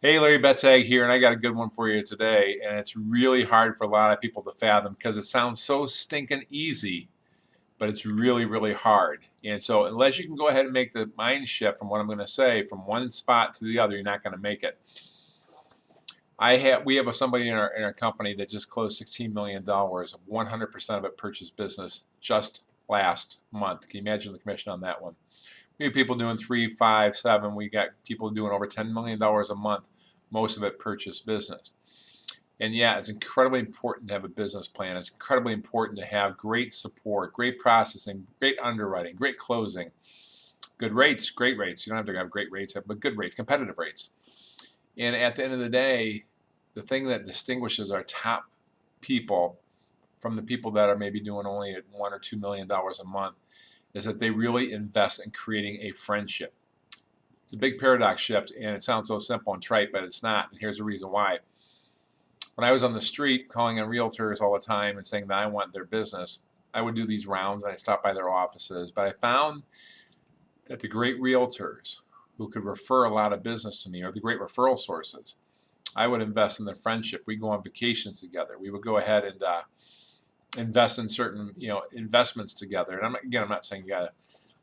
Hey, Larry Bettag here, and I got a good one for you today. And it's really hard for a lot of people to fathom because it sounds so stinking easy, but it's really, really hard. And so, unless you can go ahead and make the mind shift from what I'm going to say from one spot to the other, you're not going to make it. We have somebody in our company that just closed $16 million, 100% of it purchased business just last month. Can you imagine the commission on that one? We have people doing 3, 5, 7. We got people doing over $10 million a month. Most of it purchase business. And yeah, it's incredibly important to have a business plan. It's incredibly important to have great support, great processing, great underwriting, great closing, good rates, great rates. You don't have to have great rates, but good rates, competitive rates. And at the end of the day, the thing that distinguishes our top people from the people that are maybe doing only at $1 or $2 million a month is that they really invest in creating a friendship. It's a big paradox shift, and it sounds so simple and trite, but it's not. And here's the reason why. When I was on the street calling on realtors all the time and saying that I want their business, I would do these rounds and I stopped by their offices. But I found that the great realtors who could refer a lot of business to me, or the great referral sources, I would invest in their friendship. We'd go on vacations together. We would go ahead and invest in certain investments together. And I'm not saying you got to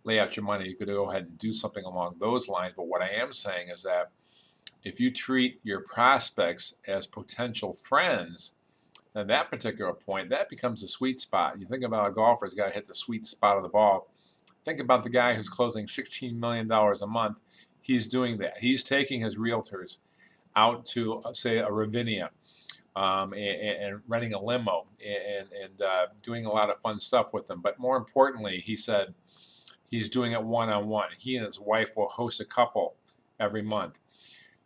lay out your money. You could go ahead and do something along those lines. But what I am saying is that if you treat your prospects as potential friends, at that particular point, that becomes a sweet spot. You think about a golfer who's got to hit the sweet spot of the ball. Think about the guy who's closing $16 million a month. He's doing that. He's taking his realtors out to, say, a Ravinia, and renting a limo and doing a lot of fun stuff with them. But more importantly, he said he's doing it one-on-one. He and his wife will host a couple every month.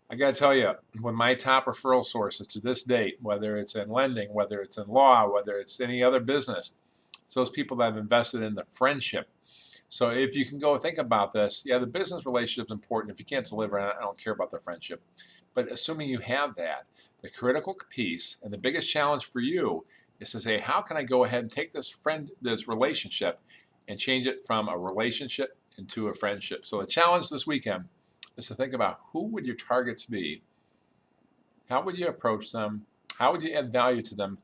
I got to tell you, when my top referral sources to this date, whether it's in lending, whether it's in law, whether it's any other business, it's those people that have invested in the friendship. So if you can go think about this, yeah, the business relationship is important. If you can't deliver, I don't care about the friendship. But assuming you have that, the critical piece and the biggest challenge for you is to say, how can I go ahead and take this relationship and change it from a relationship into a friendship? So the challenge this weekend is to think about who would your targets be? How would you approach them? How would you add value to them?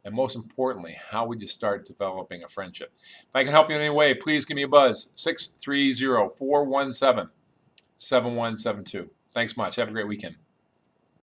And most importantly, how would you start developing a friendship? If I can help you in any way, please give me a buzz, 630-417-7172. Thanks much. Have a great weekend.